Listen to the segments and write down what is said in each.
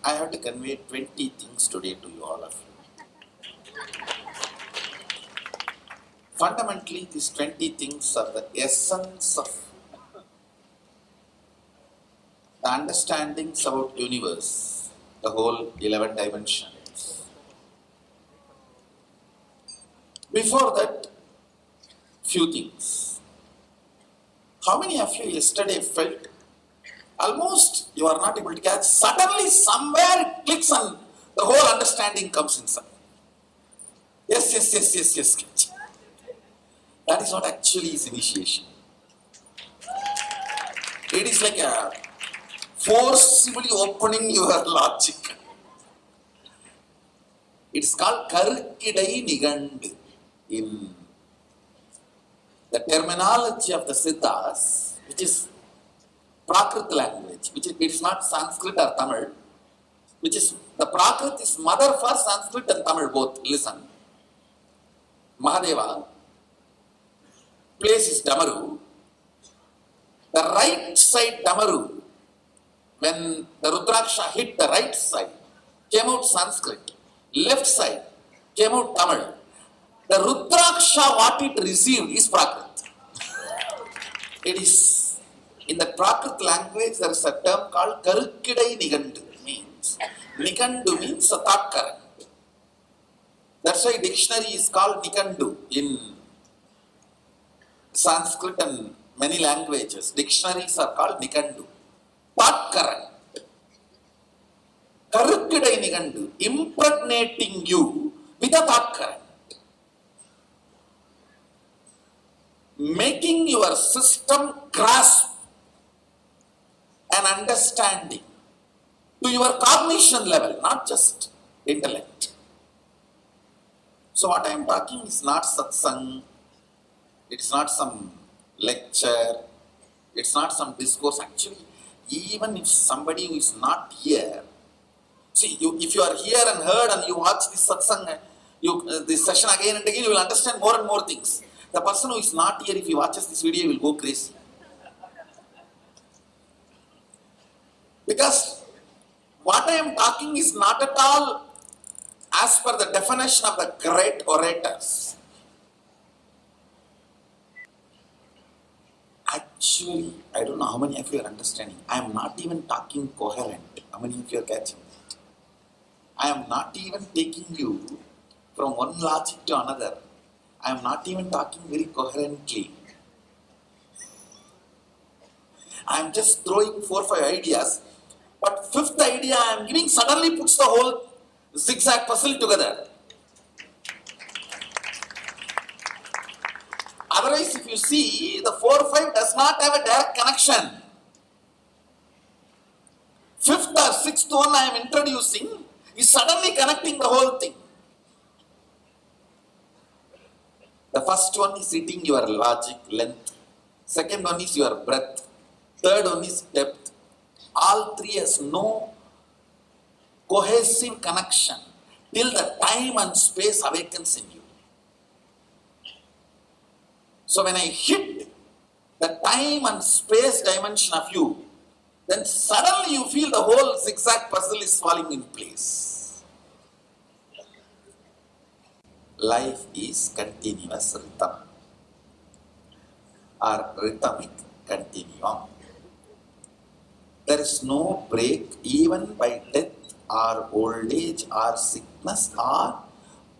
I have to convey 20 things today to you, all of you. Fundamentally, these 20 things are the essence of the understandings about universe, the whole 11 dimensions. Before that, few things. How many of you yesterday felt almost you are not able to catch, suddenly somewhere it clicks and the whole understanding comes inside? Yes, catch. That is what actually is initiation. It is like a forcibly opening your logic. It is called Karukidai Nigandu in the terminology of the Siddhas, which is Prakrit language, which is not Sanskrit or Tamil, which is the Prakrit is mother for Sanskrit and Tamil both. Listen. Mahadeva, place is Damaru. The right side Damaru, when the Rudraksha hit the right side, came out Sanskrit. Left side came out Tamil. The Rudraksha, what it received is Prakrit. It is, in the Prakrit language, there is a term called Karukidai Nigandu. Nigandu means a thought current. That's why dictionary is called Nigandu in Sanskrit and many languages. Dictionaries are called Nigandu. Thought current. Karukidai Nigandu, impregnating you with a thought current. Making your system grasp an understanding to your cognition level, not just intellect. So what I am talking is not satsang, it's not some lecture, it's not some discourse. Actually, even if somebody who is not here, see, if you are here and heard and you watch this satsang, this session again and again, you will understand more and more things. The person who is not here, if he watches this video, will go crazy. Because what I am talking is not at all as per the definition of the great orators. Actually, I don't know how many of you are understanding. I am not even talking coherent. How many of you are catching that? I am not even taking you from one logic to another. I am not even talking very coherently. I am just throwing 4 or 5 ideas, but fifth idea I am giving suddenly puts the whole zigzag puzzle together. Otherwise, if you see, the 4 or 5 does not have a direct connection. Fifth or sixth one I am introducing is suddenly connecting the whole thing. The first one is eating your logic length. Second one is your breadth. Third one is depth. All three has no cohesive connection till the time and space awakens in you. So when I hit the time and space dimension of you, then suddenly you feel the whole zigzag puzzle is falling in place. Life is continuous rhythm or rhythmic continuum. There is no break even by death or old age or sickness or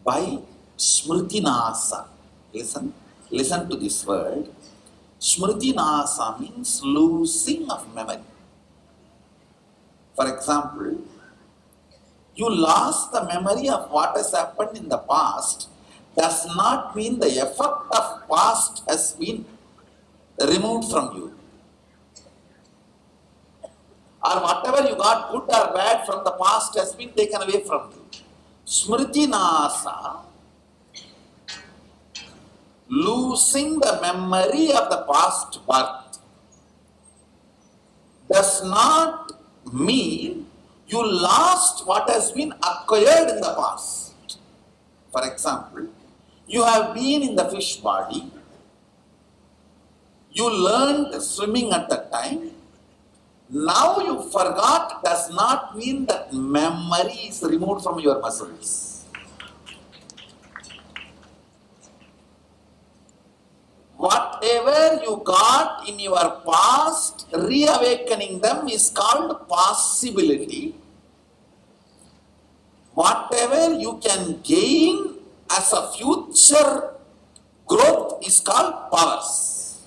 by smritinasa. Listen to this word. Smritinasa means losing of memory. For example, you lost the memory of what has happened in the past does not mean the effect of past has been removed from you. Or whatever you got, good or bad, from the past has been taken away from you. Smriti nasa, losing the memory of the past birth, does not mean you lost what has been acquired in the past. For example, you have been in the fish body, you learned swimming at that time, Now you forgot does not mean that memory is removed from your muscles. Whatever you got in your past, reawakening them is called possibility. Whatever you can gain as a future growth is called powers.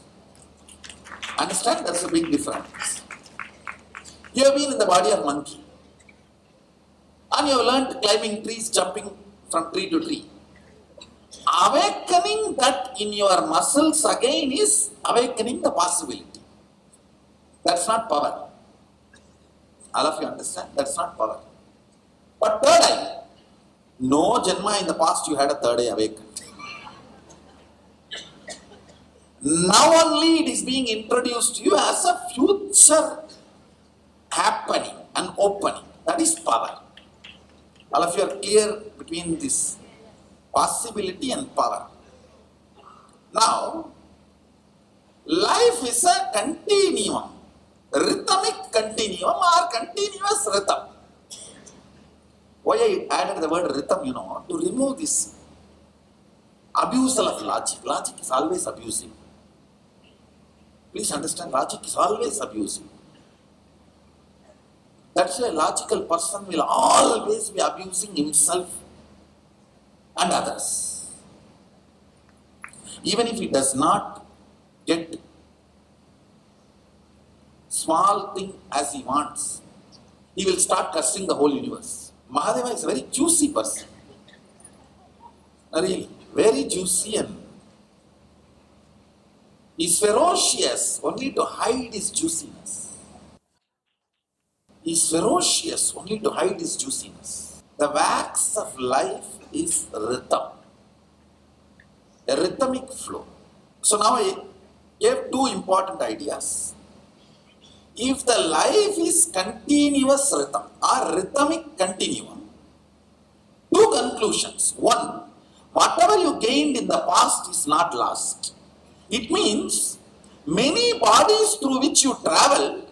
Understand? That's a big difference. You have been in the body of monkey and you have learned climbing trees, jumping from tree to tree. Awakening that in your muscles again is awakening the possibility. That's not power. All of you understand? That's not power. But third eye, no Janma in the past you had a third eye awakened. Now only it is being introduced to you as a future happening and opening. That is power. All of you are clear between this possibility and power. Now, life is a continuum, rhythmic continuum or continuous rhythm. Why I added the word rhythm, to remove this abusal of logic. Logic is always abusive. Please understand, logic is always abusive. That's why a logical person will always be abusing himself and others. Even if he does not get small thing as he wants, he will start cursing the whole universe. Mahadeva is a very juicy person. Really, very juicy, and he's ferocious only to hide his juiciness. He's ferocious only to hide his juiciness. The wax of life is rhythm, a rhythmic flow. So now I gave two important ideas. If the life is continuous rhythm or rhythmic continuum, two conclusions. One, whatever you gained in the past is not lost. It means many bodies through which you travel,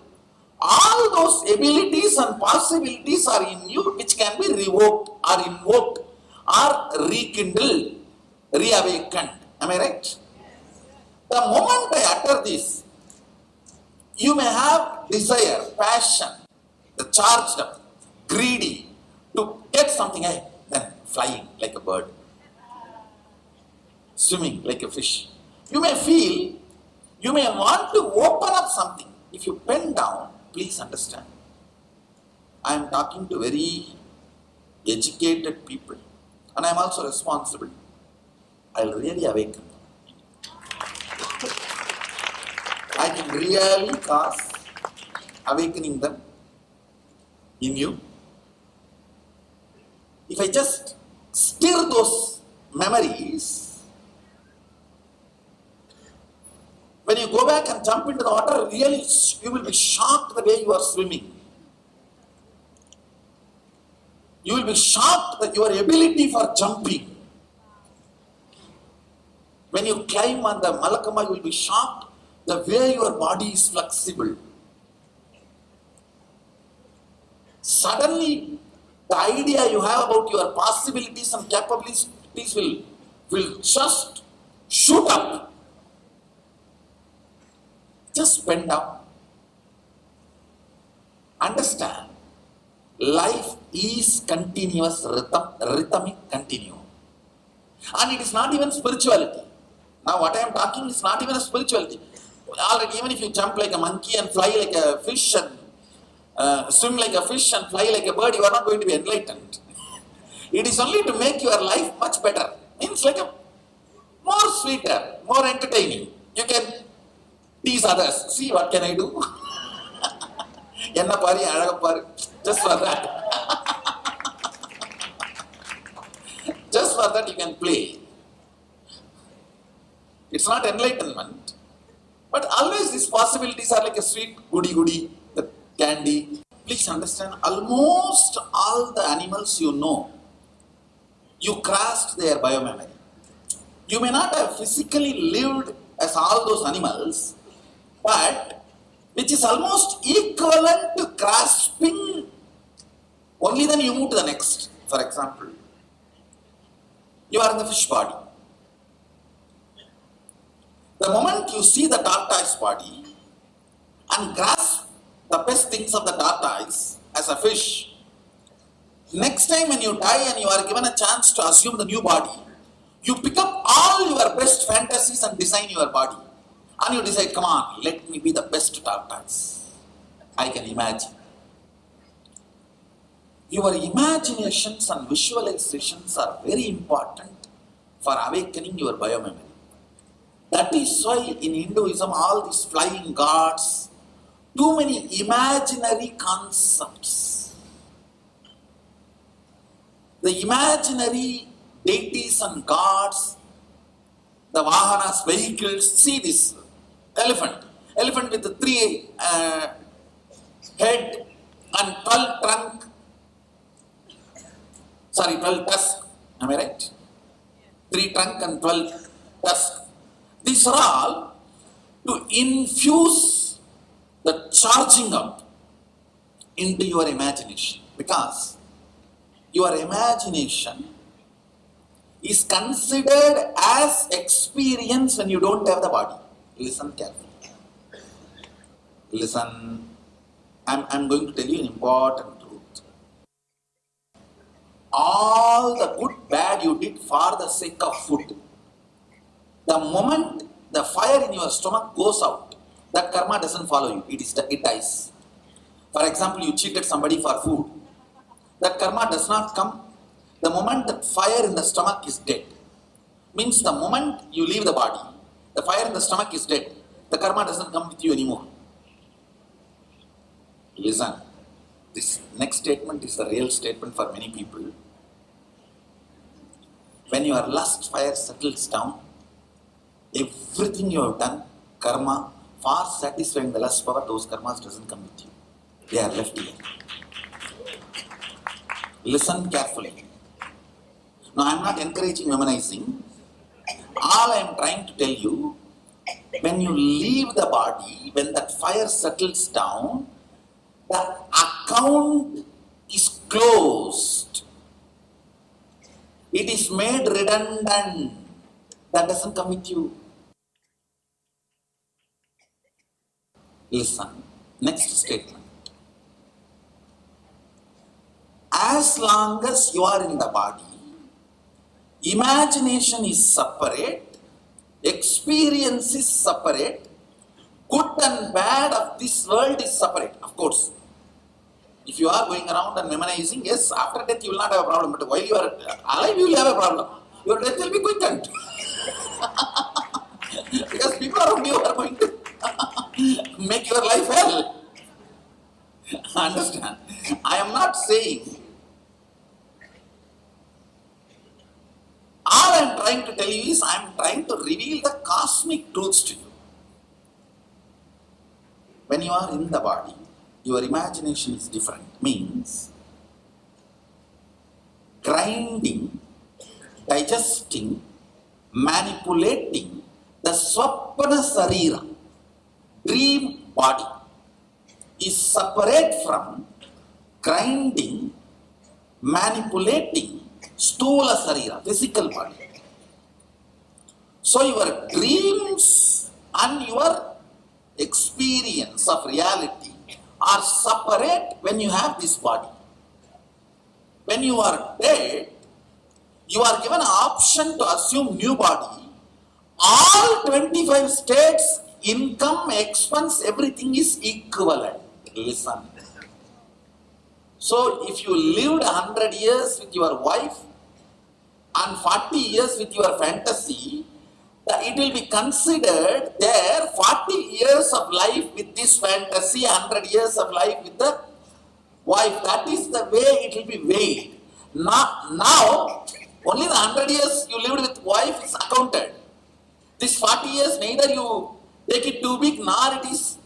all those abilities and possibilities are in you which can be revoked or invoked or rekindled, reawakened. Am I right? The moment I utter this, you may have desire, passion, the charged up, greedy to get something, then flying like a bird, swimming like a fish. You may feel, you may want to open up something. If you pen down, please understand, I am talking to very educated people and I am also responsible. I will really awaken. I can really cause awakening them in you. If I just stir those memories, when you go back and jump into the water, really you will be shocked the way you are swimming. You will be shocked at your ability for jumping. When you climb on the Malakama, you will be shocked the way your body is flexible. Suddenly, the idea you have about your possibilities and capabilities will just shoot up. Just bend down. Understand, life is continuous rhythmic continuum. And it is not even spirituality. Now what I am talking is not even a spirituality. Already, even if you jump like a monkey and fly like a fish and swim like a fish and fly like a bird, you are not going to be enlightened. It is only to make your life much better. Means like a more sweeter, more entertaining. You can tease others. See, what can I do? Just for that. Just for that you can play. It's not enlightenment. But always these possibilities are like a sweet goody, the candy. Please understand, almost all the animals you know, you crossed their biomemory. You may not have physically lived as all those animals, but which is almost equivalent to grasping, only then you move to the next. For example, you are in the fish body. The moment you see the tortoise body and grasp the best things of the tortoise as a fish, next time when you die and you are given a chance to assume the new body, you pick up all your best fantasies and design your body. And you decide, come on, let me be the best tortoise I can imagine. Your imaginations and visualizations are very important for awakening your biomemory. That is why in Hinduism, all these flying gods, too many imaginary concepts. The imaginary deities and gods, the vahanas, vehicles, see this elephant with the 3 head and 12 trunk, 12 tusks, am I right? 3 trunk and 12 tusks. These are all to infuse the charging up into your imagination, because your imagination is considered as experience when you don't have the body. Listen carefully. Listen, I'm going to tell you an important truth. All the good, bad you did for the sake of food, the moment the fire in your stomach goes out, that karma doesn't follow you, it dies. For example, you cheated somebody for food, that karma does not come the moment that fire in the stomach is dead. Means the moment you leave the body, the fire in the stomach is dead, the karma doesn't come with you anymore. Listen, this next statement is the real statement for many people. When your lust fire settles down, everything you have done, karma, for satisfying the lust power, those karmas doesn't come with you. They are left here. Listen carefully. Now, I am not encouraging memorizing. All I am trying to tell you, when you leave the body, when that fire settles down, the account is closed. It is made redundant. That doesn't come with you. Listen, next statement. As long as you are in the body, imagination is separate, experience is separate, good and bad of this world is separate. Of course, if you are going around and memorizing, yes, after death you will not have a problem, but while you are alive you will have a problem. Your death will be quickened. Because people around you are going to make your life hell. Understand? I am not saying. All I am trying to tell you is I am trying to reveal the cosmic truths to you. When you are in the body, your imagination is different. Means grinding, digesting, manipulating the swapana sarira, dream body, is separate from grinding, manipulating stula sarira, physical body. So your dreams and your experience of reality are separate when you have this body. When you are dead, you are given an option to assume new body. All 25 states, income, expense, everything is equivalent. Listen. So if you lived 100 years with your wife and 40 years with your fantasy, it will be considered there 40 years of life with this fantasy, 100 years of life with the wife. That is the way it will be weighed. Now only the 100 years you lived with wife is accounted. This 40 years, neither you take it too big, nor it is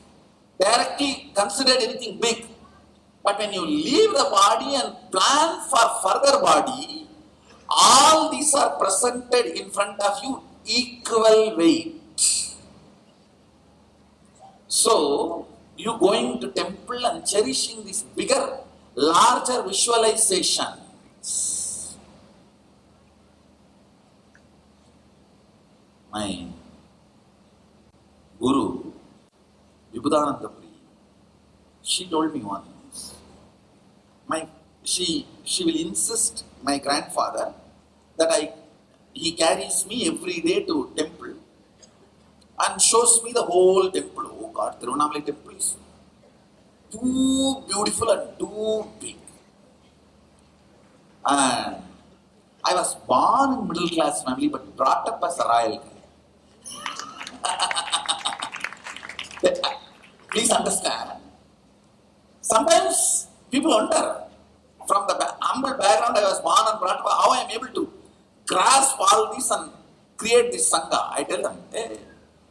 directly considered anything big. But when you leave the body and plan for further body, all these are presented in front of you equal weight. So, You going to temple and cherishing this bigger, larger visualization. My Guru, Vibhudananda Pri, she told me once, she will insist, my grandfather, that he carries me every day to temple and shows me the whole temple. Oh God, Tiruvannamalai temple is too beautiful and too big. And I was born in middle class family but brought up as a royal guy. Please understand. Sometimes people wonder, from the humble background I was born and brought up, how I am able to grasp all this and create this Sangha. I tell them, hey,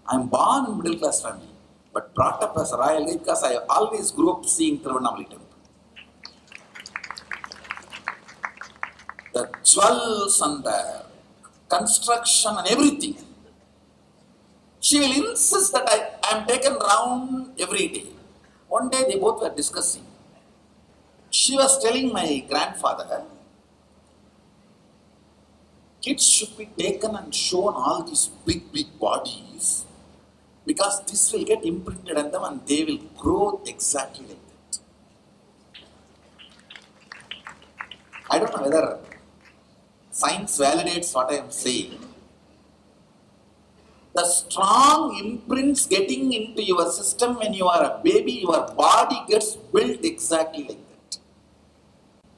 I am born in middle class family, but brought up as a royal guy because I always grew up seeing Tiruvannamalai temple. The jewels and the construction and everything. She will insist that I am taken round every day. One day they both were discussing. She was telling my grandfather, kids should be taken and shown all these big bodies because this will get imprinted on them and they will grow exactly like that. I don't know whether science validates what I am saying. The strong imprints getting into your system when you are a baby, your body gets built exactly like that.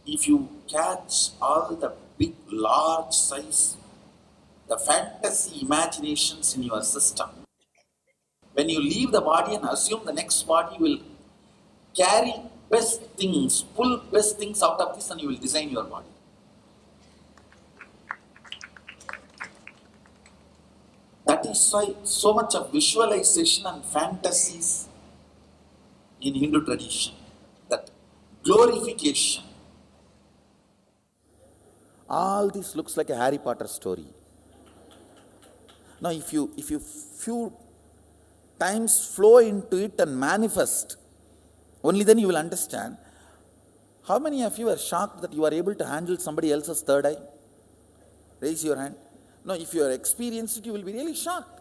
If you catch all the big, large size, the fantasy imaginations in your system, when you leave the body and assume the next body will carry best things, pull best things out of this and you will design your body. That is why so much of visualization and fantasies in Hindu tradition, that glorification. All this looks like a Harry Potter story. Now, if you few times flow into it and manifest, only then you will understand. How many of you are shocked that you are able to handle somebody else's third eye? Raise your hand. No, if you are experienced it, you will be really shocked.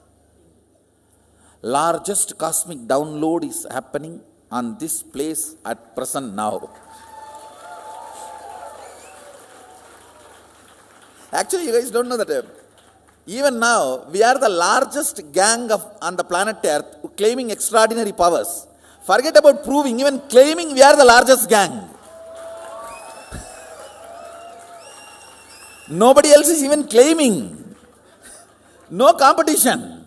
Largest cosmic download is happening on this place at present now. Actually, you guys don't know that. Even now, we are the largest gang on the planet Earth claiming extraordinary powers. Forget about proving, even claiming we are the largest gang. Nobody else is even claiming. No competition.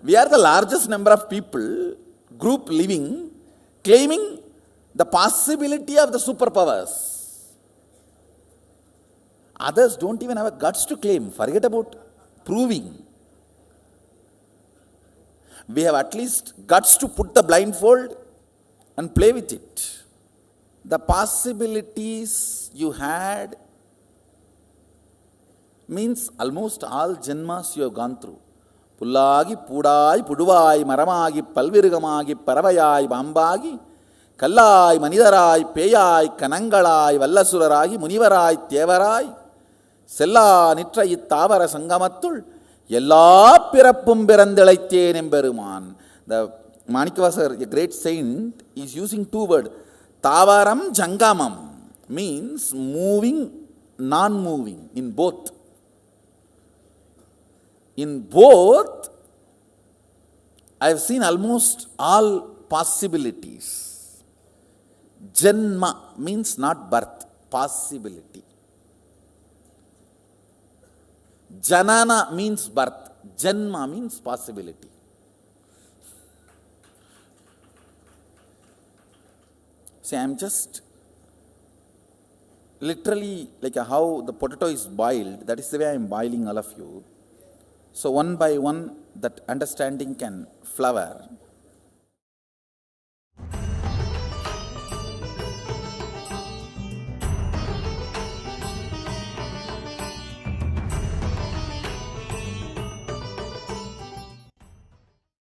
We are the largest number of people, group living, claiming the possibility of the superpowers. Others don't even have a guts to claim. Forget about proving. We have at least guts to put the blindfold and play with it. The possibilities you had means almost all janmas you have gone through. Pullagi, Pudai, Puduvai, Maramagi, Palvirgamagi, Paravayai, Bambagi, Kallai, Manidarai, Peyai, Kanangalai, Vallasuraragi, Munivarai, Tevarai, Sella, Nitra, Tavara, Sangamatul, Yella Pirappum Berandelaitien Emberuman. The Manikavasar, a great saint, is using two words. Tavaram Jangamam means moving, non-moving, in both. In both, I have seen almost all possibilities. Janma means not birth, possibility. Janana means birth, Janma means possibility. See, I am just literally like how the potato is boiled, that is the way I am boiling all of you. So one by one, that understanding can flower.